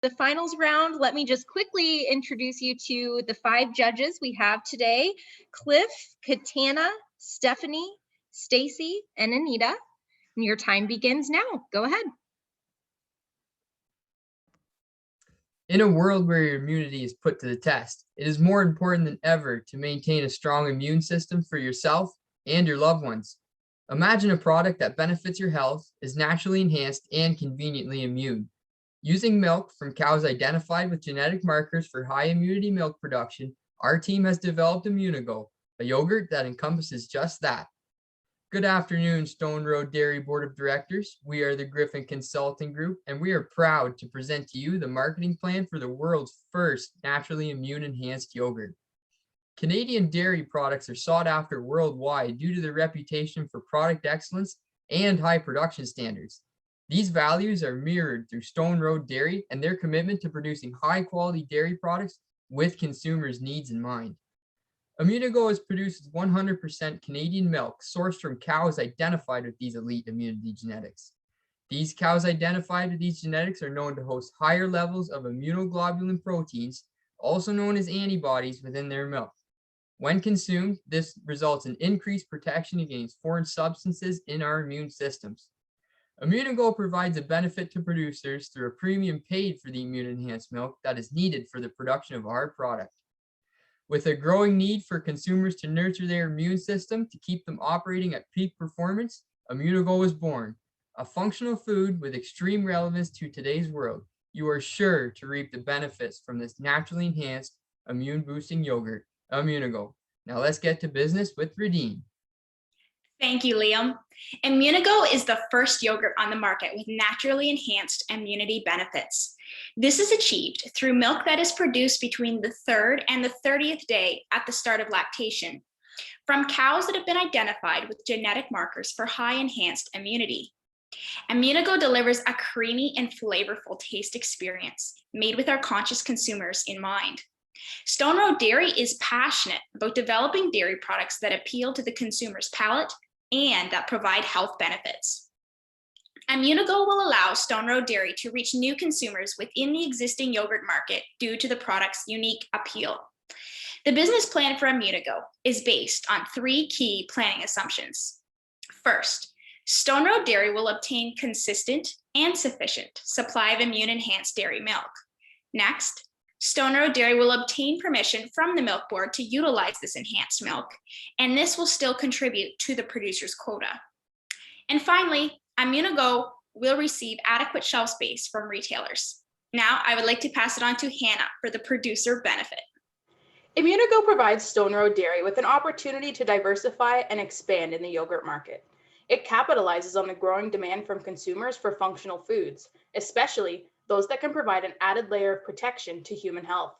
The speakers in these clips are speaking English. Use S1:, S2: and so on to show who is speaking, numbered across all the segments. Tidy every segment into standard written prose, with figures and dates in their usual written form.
S1: The finals round, let me just quickly introduce you to the 5 judges we have today: Cliff, Katana, Stephanie, Stacy, and Anita. And your time begins now. Go ahead.
S2: In a world where your immunity is put to the test, it is more important than ever to maintain a strong immune system for yourself and your loved ones. Imagine a product that benefits your health, is naturally enhanced, and conveniently immune. Using milk from cows identified with genetic markers for high immunity milk production, our team has developed Immunigo, a yogurt that encompasses just that. Good afternoon, Stone Road Dairy Board of Directors. We are the Griffin Consulting Group, and we are proud to present to you the marketing plan for the world's first naturally immune enhanced yogurt. Canadian dairy products are sought after worldwide due to their reputation for product excellence and high production standards. These values are mirrored through Stone Road Dairy and their commitment to producing high-quality dairy products with consumers' needs in mind. Immunigo is produced with 100% Canadian milk sourced from cows identified with these elite immunity genetics. These cows identified with these genetics are known to host higher levels of immunoglobulin proteins, also known as antibodies, within their milk. When consumed, this results in increased protection against foreign substances in our immune systems. Immunigo provides a benefit to producers through a premium paid for the immune-enhanced milk that is needed for the production of our product. With a growing need for consumers to nurture their immune system to keep them operating at peak performance, Immunigo was born. A functional food with extreme relevance to today's world. You are sure to reap the benefits from this naturally enhanced immune-boosting yogurt, Immunigo. Now let's get to business with Redeem.
S3: Thank you, Liam. Immunigo is the first yogurt on the market with naturally enhanced immunity benefits. This is achieved through milk that is produced between the 3rd and the 30th day at the start of lactation from cows that have been identified with genetic markers for high enhanced immunity. Immunigo delivers a creamy and flavorful taste experience made with our conscious consumers in mind. Stone Road Dairy is passionate about developing dairy products that appeal to the consumer's palate and that provide health benefits. Immunigo will allow Stone Road Dairy to reach new consumers within the existing yogurt market due to the product's unique appeal. The business plan for Immunigo is based on 3 key planning assumptions. First, Stone Road Dairy will obtain consistent and sufficient supply of immune-enhanced dairy milk. Next, Stone Road Dairy will obtain permission from the Milk Board to utilize this enhanced milk, and this will still contribute to the producer's quota. And finally, Immunigo will receive adequate shelf space from retailers. Now, I would like to pass it on to Hannah for the producer benefit.
S4: Immunigo provides Stone Road Dairy with an opportunity to diversify and expand in the yogurt market. It capitalizes on the growing demand from consumers for functional foods, especially those that can provide an added layer of protection to human health.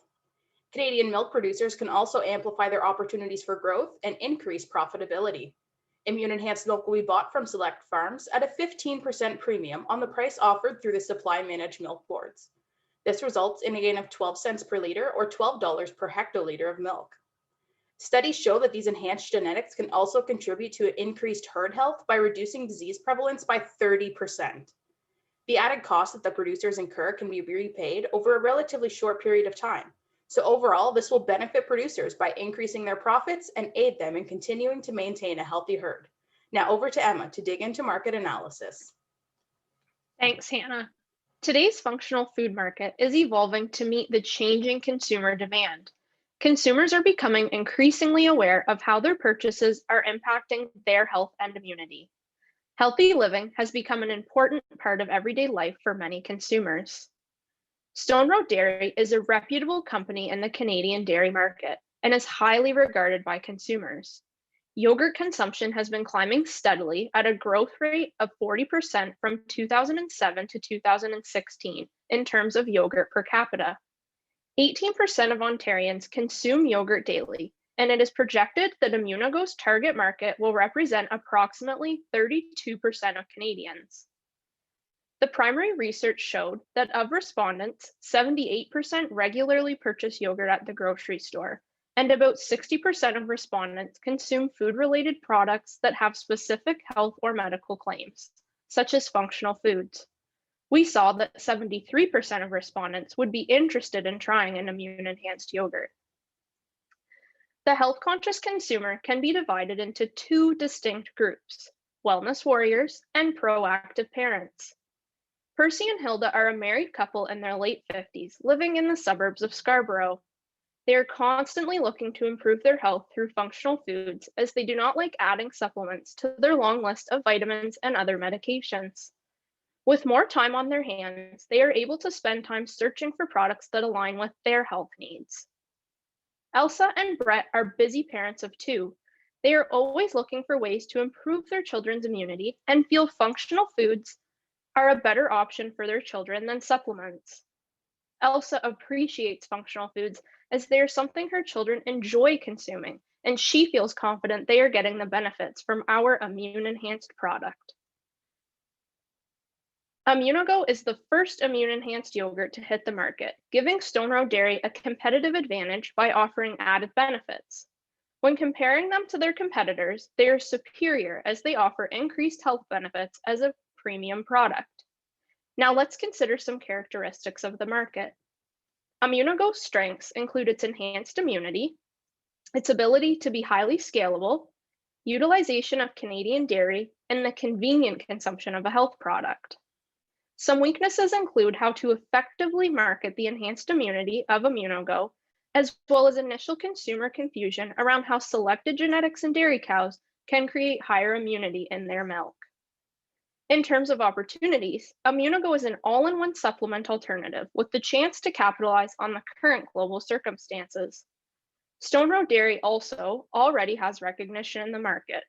S4: Canadian milk producers can also amplify their opportunities for growth and increase profitability. Immune-enhanced milk will be bought from select farms at a 15% premium on the price offered through the supply managed milk boards. This results in a gain of 12 cents per liter or $12 per hectoliter of milk. Studies show that these enhanced genetics can also contribute to increased herd health by reducing disease prevalence by 30%. The added cost that the producers incur can be repaid over a relatively short period of time. So overall, this will benefit producers by increasing their profits and aid them in continuing to maintain a healthy herd. Now over to Emma to dig into market analysis.
S5: Thanks, Hannah. Today's functional food market is evolving to meet the changing consumer demand. Consumers are becoming increasingly aware of how their purchases are impacting their health and immunity. Healthy living has become an important part of everyday life for many consumers. Stone Road Dairy is a reputable company in the Canadian dairy market and is highly regarded by consumers. Yogurt consumption has been climbing steadily at a growth rate of 40% from 2007 to 2016 in terms of yogurt per capita. 18% of Ontarians consume yogurt daily, and it is projected that Immunigo's target market will represent approximately 32% of Canadians. The primary research showed that of respondents, 78% regularly purchase yogurt at the grocery store, and about 60% of respondents consume food-related products that have specific health or medical claims, such as functional foods. We saw that 73% of respondents would be interested in trying an immune-enhanced yogurt. The health-conscious consumer can be divided into two distinct groups: wellness warriors and proactive parents. Percy and Hilda are a married couple in their late 50s living in the suburbs of Scarborough. They are constantly looking to improve their health through functional foods, as they do not like adding supplements to their long list of vitamins and other medications. With more time on their hands, they are able to spend time searching for products that align with their health needs. Elsa and Brett are busy parents of two. They are always looking for ways to improve their children's immunity and feel functional foods are a better option for their children than supplements. Elsa appreciates functional foods as they are something her children enjoy consuming, and she feels confident they are getting the benefits from our immune-enhanced product. Immunogo is the first immune-enhanced yogurt to hit the market, giving Stone Road Dairy a competitive advantage by offering added benefits. When comparing them to their competitors, they are superior as they offer increased health benefits as a premium product. Now let's consider some characteristics of the market. Immunogo's strengths include its enhanced immunity, its ability to be highly scalable, utilization of Canadian dairy, and the convenient consumption of a health product. Some weaknesses include how to effectively market the enhanced immunity of Immunogo, as well as initial consumer confusion around how selected genetics in dairy cows can create higher immunity in their milk. In terms of opportunities, Immunogo is an all-in-one supplement alternative with the chance to capitalize on the current global circumstances. Stone Road Dairy also already has recognition in the market.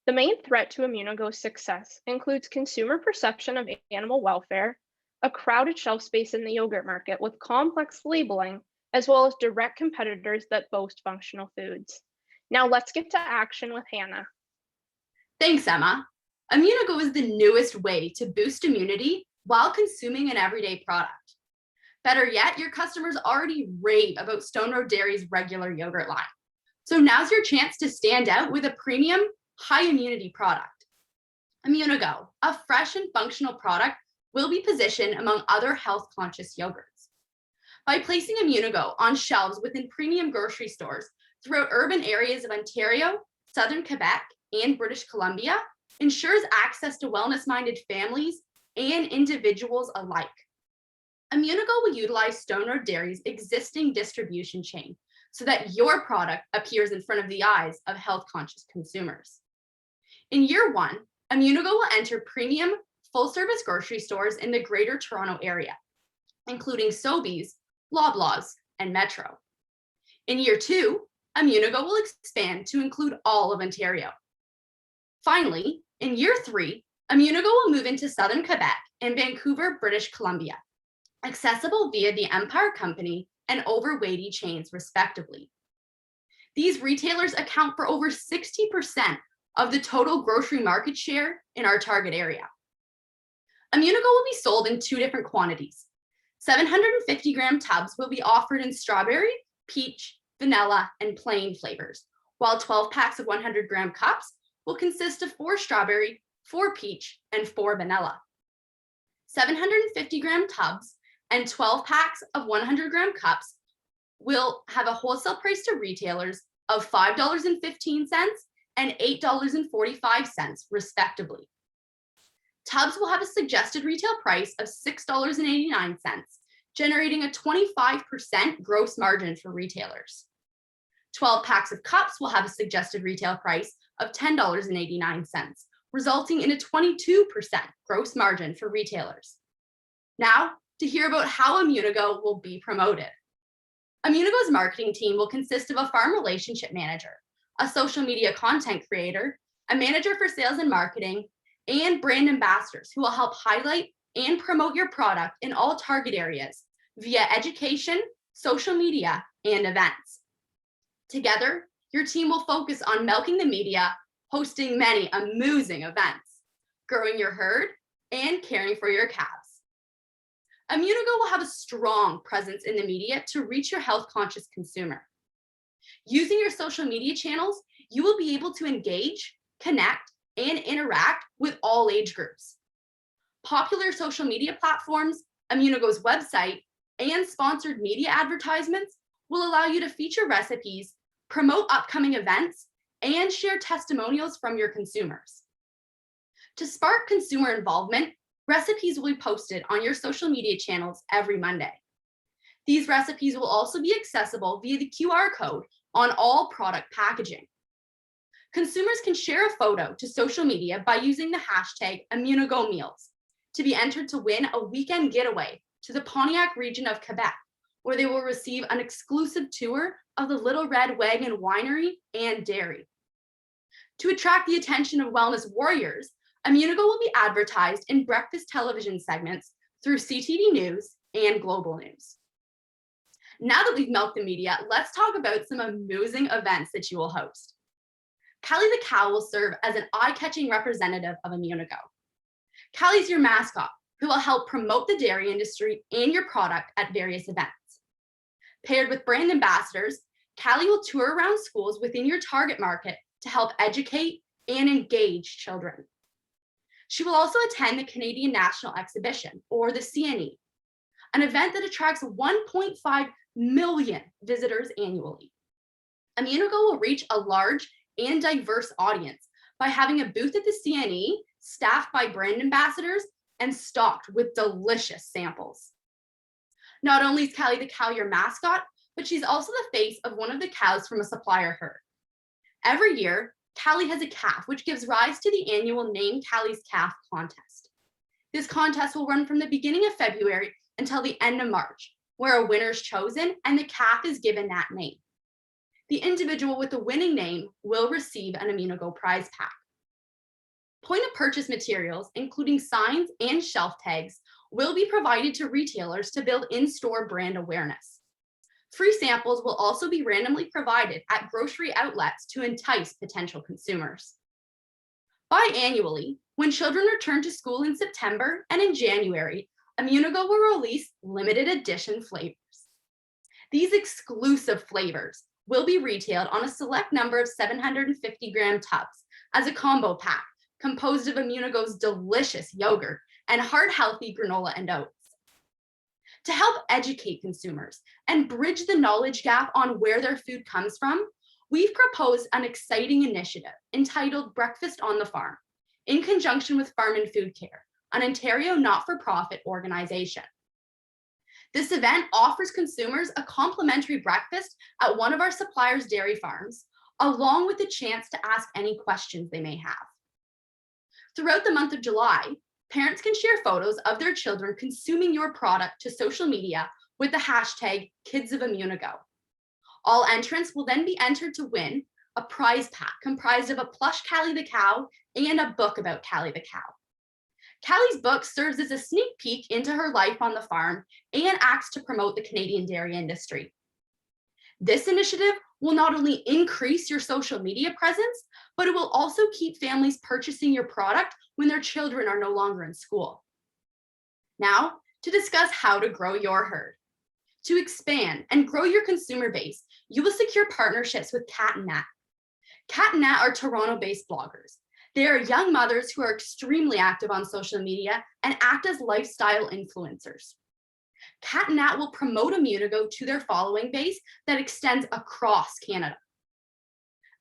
S5: The main threat to Immunogo's success includes consumer perception of animal welfare, a crowded shelf space in the yogurt market with complex labeling, as well as direct competitors that boast functional foods. Now let's get to action with Hannah.
S6: Thanks, Emma. Immunogo is the newest way to boost immunity while consuming an everyday product. Better yet, your customers already rave about Stone Road Dairy's regular yogurt line. So now's your chance to stand out with a premium, high immunity product. Immunogo, a fresh and functional product, will be positioned among other health-conscious yogurts. By placing Immunogo on shelves within premium grocery stores throughout urban areas of Ontario, Southern Quebec, and British Columbia, ensures access to wellness-minded families and individuals alike. Immunogo will utilize Stone Road Dairy's existing distribution chain so that your product appears in front of the eyes of health-conscious consumers. In year one, Immunogo will enter premium full-service grocery stores in the Greater Toronto Area, including Sobeys, Loblaws, and Metro. In year two, Immunogo will expand to include all of Ontario. Finally, in year three, Immunogo will move into Southern Quebec and Vancouver, British Columbia, accessible via the Empire Company and Overweighty chains, respectively. These retailers account for over 60% of the total grocery market share in our target area. Immunogo will be sold in two different quantities. 750-gram tubs will be offered in strawberry, peach, vanilla, and plain flavors, while 12 packs of 100-gram cups will consist of 4 strawberry, 4 peach, and 4 vanilla. 750-gram tubs and 12 packs of 100-gram cups will have a wholesale price to retailers of $5.15 and $8.45, respectively. Tubs will have a suggested retail price of $6.89, generating a 25% gross margin for retailers. 12 packs of cups will have a suggested retail price of $10.89, resulting in a 22% gross margin for retailers. Now, to hear about how Immunogo will be promoted. Immunogo's marketing team will consist of a farm relationship manager, a social media content creator, a manager for sales and marketing, and brand ambassadors who will help highlight and promote your product in all target areas via education, social media, and events. Together, your team will focus on milking the media, hosting many amusing events, growing your herd, and caring for your calves. Immunogo will have a strong presence in the media to reach your health-conscious consumer. Using your social media channels, you will be able to engage, connect, and interact with all age groups. Popular social media platforms, Immunogo's website, and sponsored media advertisements will allow you to feature recipes, promote upcoming events, and share testimonials from your consumers. To spark consumer involvement, recipes will be posted on your social media channels every Monday. These recipes will also be accessible via the QR code on all product packaging. Consumers can share a photo to social media by using the hashtag ImmunogoMeals to be entered to win a weekend getaway to the Pontiac region of Quebec, where they will receive an exclusive tour of the Little Red Wagon Winery and Dairy. To attract the attention of wellness warriors, Immunogo will be advertised in breakfast television segments through CTV News and Global News. Now that we've milked the media, let's talk about some amusing events that you will host. Callie the cow will serve as an eye-catching representative of Immunogo. Callie's your mascot, who will help promote the dairy industry and your product at various events. Paired with brand ambassadors, Callie will tour around schools within your target market to help educate and engage children. She will also attend the Canadian National Exhibition, or the CNE, an event that attracts 1.5 million visitors annually. Immunogo will reach a large and diverse audience by having a booth at the CNE staffed by brand ambassadors and stocked with delicious samples. Not only is Callie the cow your mascot, but she's also the face of one of the cows from a supplier herd. Every year, Callie has a calf, which gives rise to the annual Name Callie's Calf contest. This contest will run from the beginning of February until the end of March, where a winner is chosen and the calf is given that name. The individual with the winning name will receive an Immunogo prize pack. Point of purchase materials, including signs and shelf tags, will be provided to retailers to build in-store brand awareness. Free samples will also be randomly provided at grocery outlets to entice potential consumers. Biannually, when children return to school in September and in January, Immunogo will release limited edition flavors. These exclusive flavors will be retailed on a select number of 750-gram tubs as a combo pack composed of Immunogo's delicious yogurt and heart-healthy granola and oats. To help educate consumers and bridge the knowledge gap on where their food comes from, we've proposed an exciting initiative entitled Breakfast on the Farm, in conjunction with Farm and Food Care, an Ontario not-for-profit organization. This event offers consumers a complimentary breakfast at one of our suppliers' dairy farms, along with the chance to ask any questions they may have. Throughout the month of July, parents can share photos of their children consuming your product to social media with the hashtag #KidsOfImmunogo. All entrants will then be entered to win a prize pack comprised of a plush Callie the cow and a book about Callie the cow. Callie's book serves as a sneak peek into her life on the farm and acts to promote the Canadian dairy industry. This initiative will not only increase your social media presence, but it will also keep families purchasing your product when their children are no longer in school. Now, to discuss how to grow your herd. To expand and grow your consumer base, you will secure partnerships with Cat and Nat. Cat and Nat are Toronto-based bloggers. They are young mothers who are extremely active on social media and act as lifestyle influencers. Cat and Nat will promote Immunogo to their following base that extends across Canada.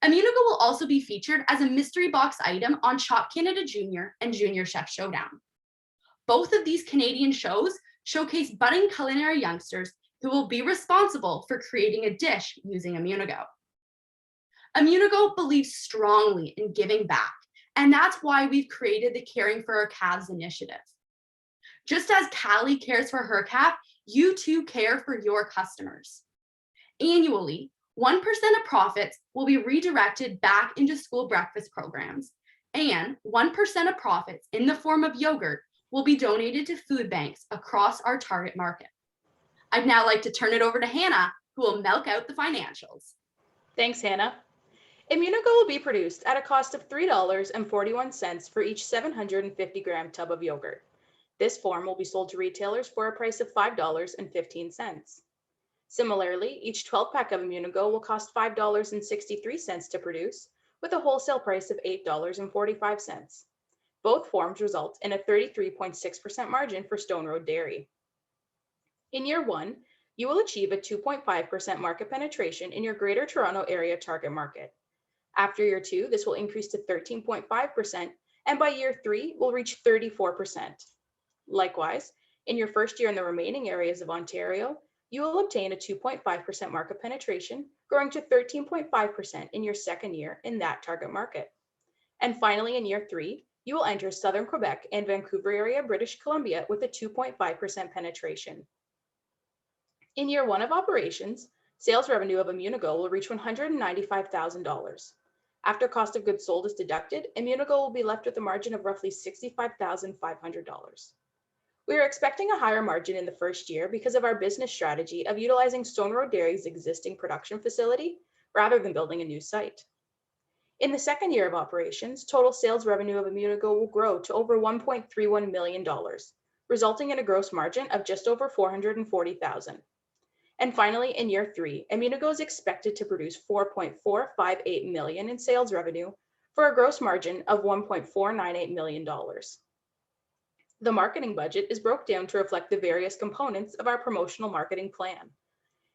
S6: Immunogo will also be featured as a mystery box item on Shop Canada Junior and Junior Chef Showdown. Both of these Canadian shows showcase budding culinary youngsters who will be responsible for creating a dish using Immunogo. Immunogo believes strongly in giving back, and that's why we've created the Caring for Our Calves initiative. Just as Callie cares for her calf, you too care for your customers. Annually, 1% of profits will be redirected back into school breakfast programs, and 1% of profits in the form of yogurt will be donated to food banks across our target market. I'd now like to turn it over to Hannah, who will milk out the financials.
S4: Thanks, Hannah. Immunogo will be produced at a cost of $3.41 for each 750-gram tub of yogurt. This form will be sold to retailers for a price of $5.15. Similarly, each 12-pack of Immunogo will cost $5.63 to produce, with a wholesale price of $8.45. Both forms result in a 33.6% margin for Stone Road Dairy. In year 1, you will achieve a 2.5% market penetration in your Greater Toronto Area target market. After year 2, this will increase to 13.5%, and by year 3, will reach 34%. Likewise, in your first year in the remaining areas of Ontario, you will obtain a 2.5% market penetration, growing to 13.5% in your second year in that target market. And finally, in year 3, you will enter Southern Quebec and Vancouver area, British Columbia, with a 2.5% penetration. In year 1 of operations, sales revenue of Immunigo will reach $195,000. After cost of goods sold is deducted, Immunigo will be left with a margin of roughly $65,500. We are expecting a higher margin in the first year because of our business strategy of utilizing Stone Road Dairy's existing production facility rather than building a new site. In the second year of operations, total sales revenue of Immunigo will grow to over $1.31 million, resulting in a gross margin of just over $440,000. And finally, in year 3, Immunigo is expected to produce $4.458 million in sales revenue for a gross margin of $1.498 million. The marketing budget is broke down to reflect the various components of our promotional marketing plan.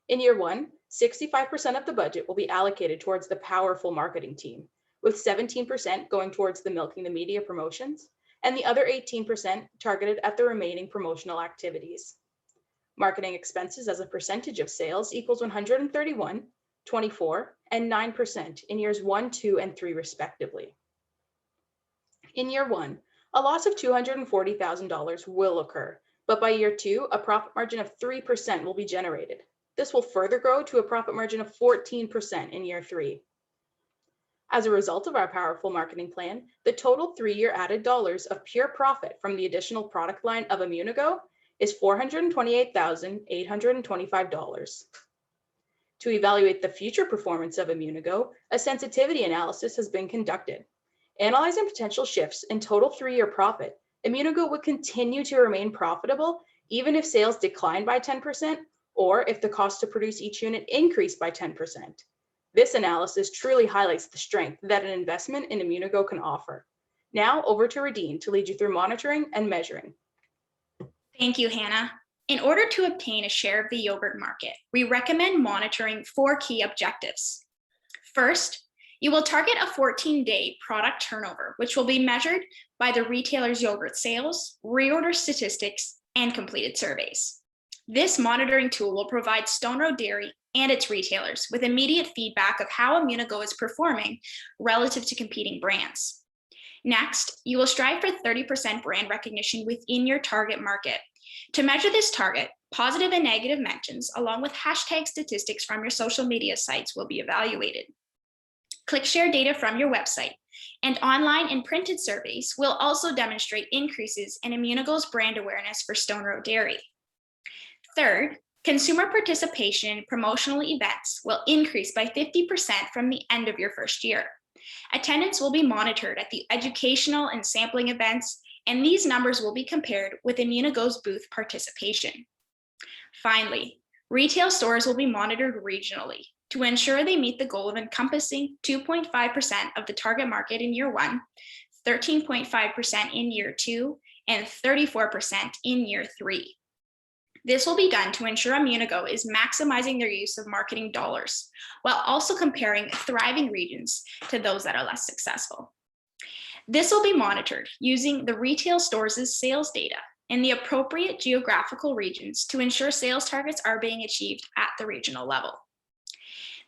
S4: In year 1, 65% of the budget will be allocated towards the powerful marketing team, with 17% going towards the Milking the Media promotions, and the other 18% targeted at the remaining promotional activities. Marketing expenses as a percentage of sales equals 131, 24, and 9% in years 1, 2, and 3 respectively. In year 1, a loss of $240,000 will occur, but by year 2, a profit margin of 3% will be generated. This will further grow to a profit margin of 14% in year 3. As a result of our powerful marketing plan, the total 3-year added dollars of pure profit from the additional product line of Immunigo is $428,825. To evaluate the future performance of Immunigo, a sensitivity analysis has been conducted. Analyzing potential shifts in total 3-year profit, Immunigo would continue to remain profitable even if sales decline by 10% or if the cost to produce each unit increased by 10%. This analysis truly highlights the strength that an investment in Immunigo can offer. Now over to Radine to lead you through monitoring and measuring.
S3: Thank you, Hannah. In order to obtain a share of the yogurt market, we recommend monitoring 4 key objectives. First, you will target a 14-day product turnover, which will be measured by the retailer's yogurt sales, reorder statistics, and completed surveys. This monitoring tool will provide Stone Road Dairy and its retailers with immediate feedback of how Immunigo is performing relative to competing brands. Next, you will strive for 30% brand recognition within your target market. To measure this target, positive and negative mentions, along with hashtag statistics from your social media sites, will be evaluated. Click-share data from your website and online and printed surveys will also demonstrate increases in Immunigo's brand awareness for Stone Road Dairy. Third, consumer participation in promotional events will increase by 50% from the end of your first year. Attendance will be monitored at the educational and sampling events, and these numbers will be compared with Immunigo's booth participation. Finally, retail stores will be monitored regionally to ensure they meet the goal of encompassing 2.5% of the target market in year 1, 13.5% in year 2, and 34% in year 3. This will be done to ensure Immunigo is maximizing their use of marketing dollars, while also comparing thriving regions to those that are less successful. This will be monitored using the retail stores' sales data in the appropriate geographical regions to ensure sales targets are being achieved at the regional level.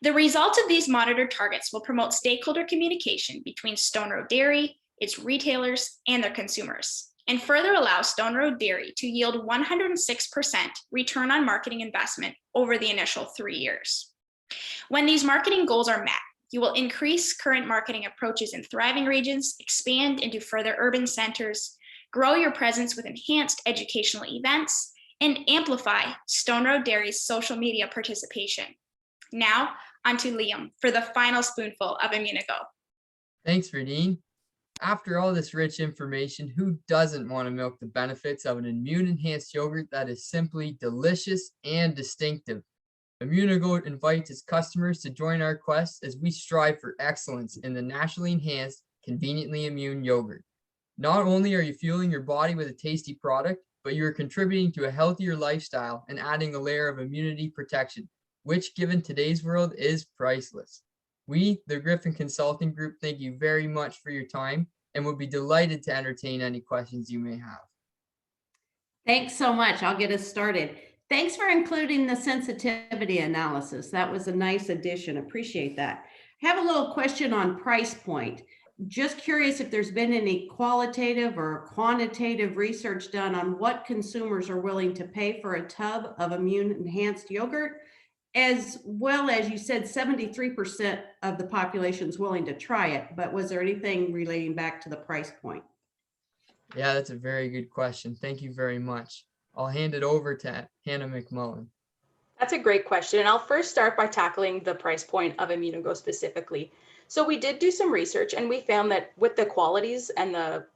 S3: The results of these monitored targets will promote stakeholder communication between Stone Road Dairy, its retailers, and their consumers, and further allow Stone Road Dairy to yield 106% return on marketing investment over the initial 3 years. When these marketing goals are met, you will increase current marketing approaches in thriving regions, expand into further urban centers, grow your presence with enhanced educational events, and amplify Stone Road Dairy's social media participation. Now, on to Liam for the final spoonful of Immunigo.
S2: Thanks, Radine. After all this rich information, who doesn't want to milk the benefits of an immune-enhanced yogurt that is simply delicious and distinctive? Immunigo invites its customers to join our quest as we strive for excellence in the naturally enhanced, conveniently immune yogurt. Not only are you fueling your body with a tasty product, but you are contributing to a healthier lifestyle and adding a layer of immunity protection, which given today's world is priceless. We, the Griffin Consulting Group, thank you very much for your time and would be delighted to entertain any questions you may have.
S7: Thanks so much. I'll get us started. Thanks for including the sensitivity analysis. That was a nice addition. Appreciate that. I have a little question on price point. Just curious if there's been any qualitative or quantitative research done on what consumers are willing to pay for a tub of immune enhanced yogurt, as well as you said 73% of the population is willing to try it, but was there anything relating back to the price point?
S2: Yeah, that's a very good question. Thank you very much. I'll hand it over to Hannah McMullen.
S4: That's a great question. And I'll first start by tackling the price point of Immunogo specifically. So we did do some research and we found that with the qualities and the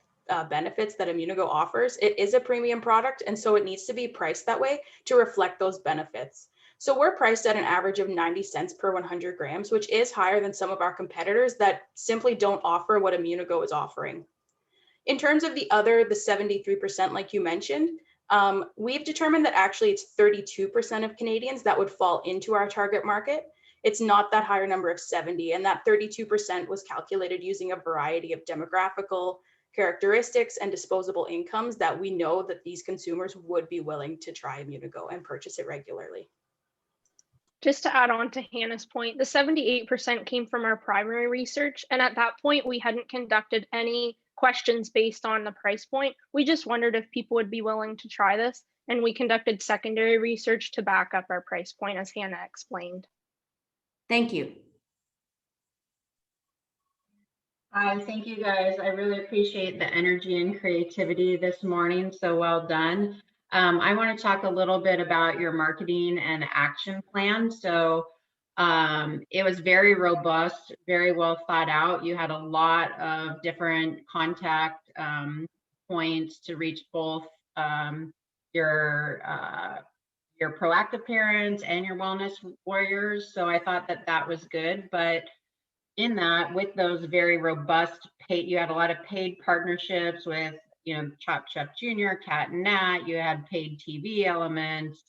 S4: benefits that Immunogo offers, it is a premium product. And so it needs to be priced that way to reflect those benefits. So we're priced at an average of 90 cents per 100 grams, which is higher than some of our competitors that simply don't offer what Immunogo is offering. In terms of the 73%, like you mentioned, we've determined that actually it's 32% of Canadians that would fall into our target market. It's not that higher number of 70, and that 32% was calculated using a variety of demographical characteristics and disposable incomes that we know that these consumers would be willing to try Immunogo and purchase it regularly.
S5: Just to add on to Hannah's point, the 78% came from our primary research. And at that point, we hadn't conducted any questions based on the price point. We just wondered if people would be willing to try this. And we conducted secondary research to back up our price point, as Hannah explained.
S7: Thank you.
S8: Hi, thank you guys. I really appreciate the energy and creativity this morning. So well done. I want to talk a little bit about your marketing and action plan. So it was very robust, very well thought out. You had a lot of different contact points to reach both your proactive parents and your wellness warriors. So I thought that that was good. But in that, with those very robust you had a lot of paid partnerships with Chop Chef Jr., Cat and Nat, you had paid TV elements,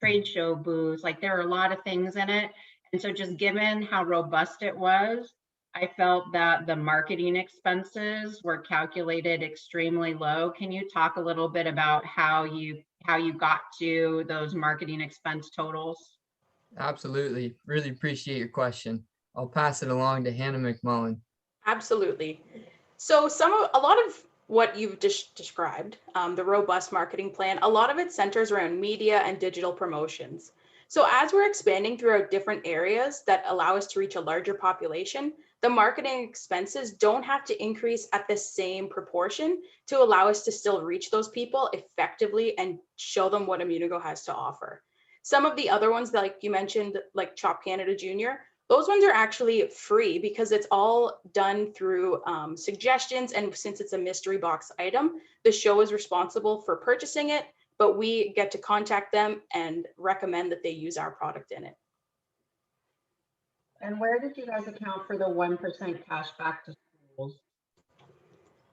S8: trade show booths, like there are a lot of things in it. And so just given how robust it was, I felt that the marketing expenses were calculated extremely low. Can you talk a little bit about how you got to those marketing expense totals?
S2: Absolutely. Really appreciate your question. I'll pass it along to Hannah McMullen.
S4: Absolutely. So a lot of what you've described, the robust marketing plan, a lot of it centers around media and digital promotions. So as we're expanding throughout different areas that allow us to reach a larger population, the marketing expenses don't have to increase at the same proportion to allow us to still reach those people effectively and show them what Immunogo has to offer. Some of the other ones, like you mentioned, like Chop Canada Jr., those ones are actually free because it's all done through suggestions. And since it's a mystery box item, the show is responsible for purchasing it, but we get to contact them and recommend that they use our product in it.
S8: And where did you guys account for the 1% cash back to schools?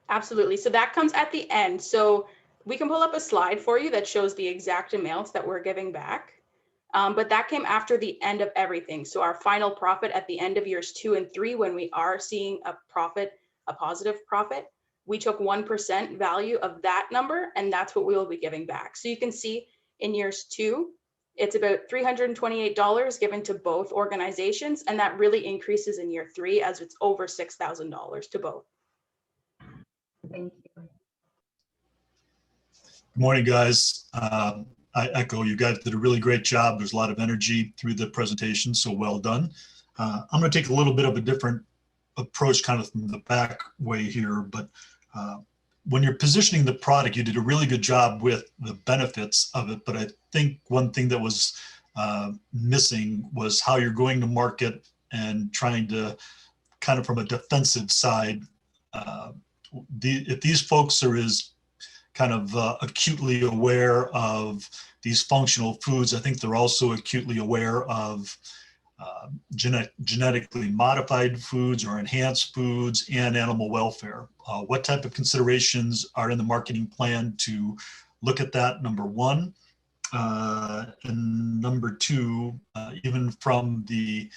S4: Absolutely. So that comes at the end. So we can pull up a slide for you that shows the exact amounts that we're giving back. But that came after the end of everything. So our final profit at the end of years 2 and 3, when we are seeing a positive profit, we took 1% value of that number, and that's what we will be giving back. So you can see in years 2, it's about $328 given to both organizations, and that really increases in year 3 as it's over $6,000 to both.
S8: Thank you.
S9: Good morning, guys. I echo, you guys did a really great job. There's a lot of energy through the presentation, so well done. I'm going to take a little bit of a different approach kind of from the back way here, but when you're positioning the product, you did a really good job with the benefits of it, but I think one thing that was missing was how you're going to market and trying to kind of from a defensive side. If these folks are as kind of acutely aware of these functional foods, I think they're also acutely aware of genetically modified foods or enhanced foods, and animal welfare. What type of considerations are in the marketing plan to look at that, number one? And number two, even from the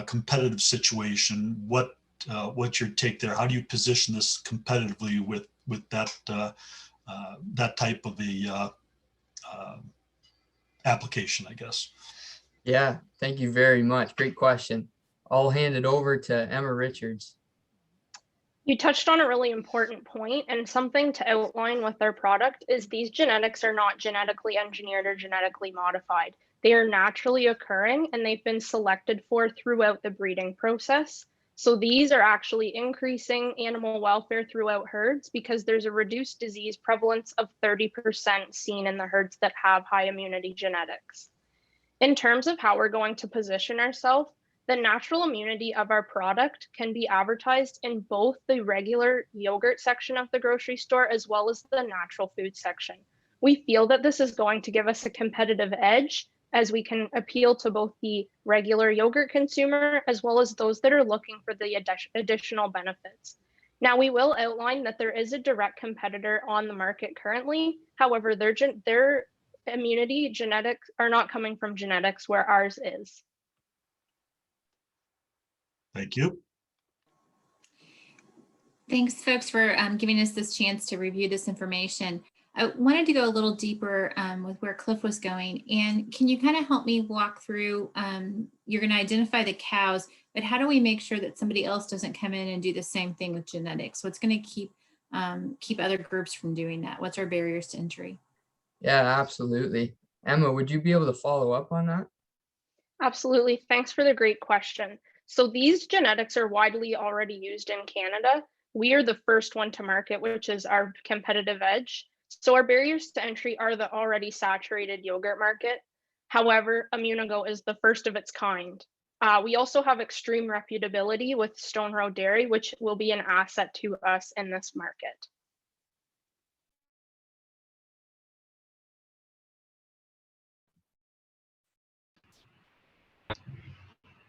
S9: competitive situation, what's your take there? How do you position this competitively with that that type of a application, I guess?
S2: Yeah, thank you very much. Great question. I'll hand it over to Emma Richards.
S5: You touched on a really important point, and something to outline with their product is these genetics are not genetically engineered or genetically modified. They are naturally occurring and they've been selected for throughout the breeding process. So these are actually increasing animal welfare throughout herds because there's a reduced disease prevalence of 30% seen in the herds that have high immunity genetics. In terms of how we're going to position ourselves, the natural immunity of our product can be advertised in both the regular yogurt section of the grocery store as well as the natural food section. We feel that this is going to give us a competitive edge as we can appeal to both the regular yogurt consumer as well as those that are looking for the additional benefits. Now, we will outline that there is a direct competitor on the market currently. However, their immunity genetics are not coming from genetics where ours is.
S9: Thank you.
S10: Thanks, folks, for giving us this chance to review this information. I wanted to go a little deeper with where Cliff was going. And can you kind of help me walk through, you're going to identify the cows, but how do we make sure that somebody else doesn't come in and do the same thing with genetics? What's going to keep other groups from doing that? What's our barriers to entry?
S2: Yeah, absolutely. Emma, would you be able to follow up on that?
S5: Absolutely. Thanks for the great question. So these genetics are widely already used in Canada. We are the first one to market, which is our competitive edge. So our barriers to entry are the already saturated yogurt market. However, Immunigo is the first of its kind. We also have extreme reputability with Stone Road Dairy, which will be an asset to us in this market.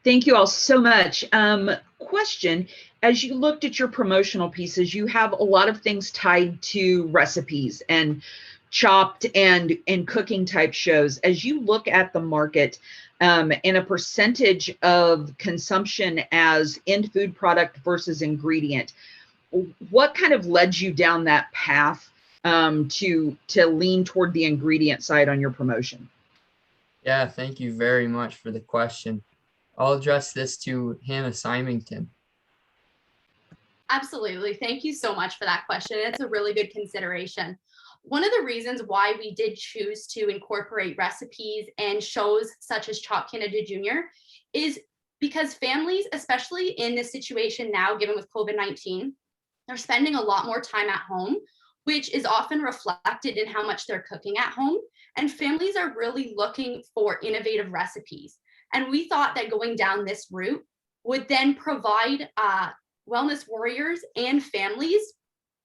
S11: Thank you all so much. Question, as you looked at your promotional pieces, you have a lot of things tied to recipes and chopped and cooking type shows. As you look at the market and a percentage of consumption as end food product versus ingredient, what kind of led you down that path to lean toward the ingredient side on your promotion?
S2: Yeah, thank you very much for the question. I'll address this to Hannah Symington.
S6: Absolutely. Thank you so much for that question. It's a really good consideration. One of the reasons why we did choose to incorporate recipes and shows such as Chop Canada Jr. is because families, especially in this situation now, given with COVID-19, they're spending a lot more time at home, which is often reflected in how much they're cooking at home. And families are really looking for innovative recipes. And we thought that going down this route would then provide wellness warriors and families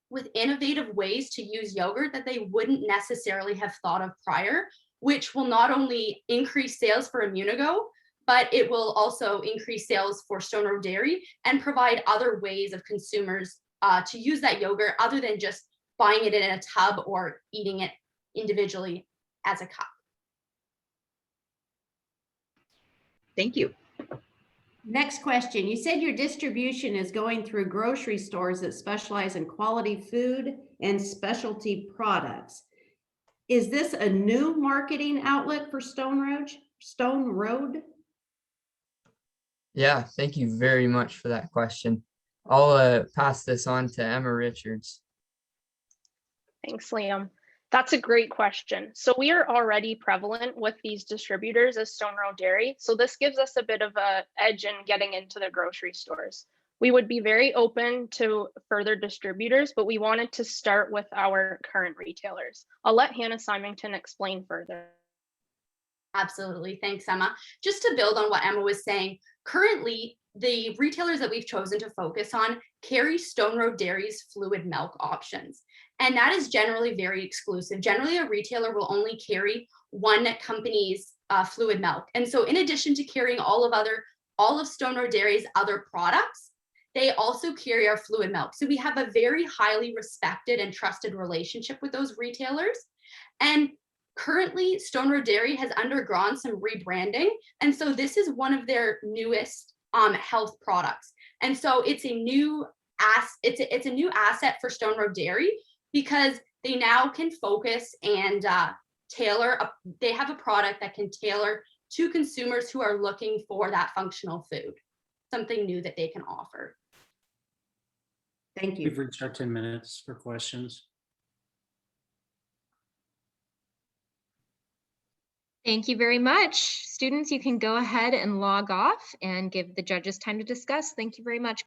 S6: with innovative ways to use yogurt that they wouldn't necessarily have thought of prior, which will not only increase sales for Immunigo, but it will also increase sales for Stone Road Dairy and provide other ways of consumers to use that yogurt other than just buying it in a tub or eating it individually as a cup.
S11: Thank you.
S7: Next question. You said your distribution is going through grocery stores that specialize in quality food and specialty products. Is this a new marketing outlet for Stone Road?
S2: Yeah, thank you very much for that question. I'll pass this on to Emma Richards.
S5: Thanks, Liam. That's a great question. So we are already prevalent with these distributors as Stone Road Dairy. So this gives us a bit of an edge in getting into the grocery stores. We would be very open to further distributors, but we wanted to start with our current retailers. I'll let Hannah Symington explain further.
S6: Absolutely. Thanks, Emma. Just to build on what Emma was saying, currently, the retailers that we've chosen to focus on carry Stone Road Dairy's fluid milk options. And that is generally very exclusive. Generally, a retailer will only carry one company's fluid milk. And so in addition to carrying all of all of Stone Road Dairy's other products, they also carry our fluid milk. So we have a very highly respected and trusted relationship with those retailers. And currently, Stone Road Dairy has undergone some rebranding. And so this is one of their newest health products. And so it's a new it's a new asset for Stone Road Dairy, because they now can focus and they have a product that can tailor to consumers who are looking for that functional food, something new that they can offer.
S7: Thank you.
S12: We've reached our 10 minutes for questions.
S1: Thank you very much. Students, you can go ahead and log off and give the judges time to discuss. Thank you very much.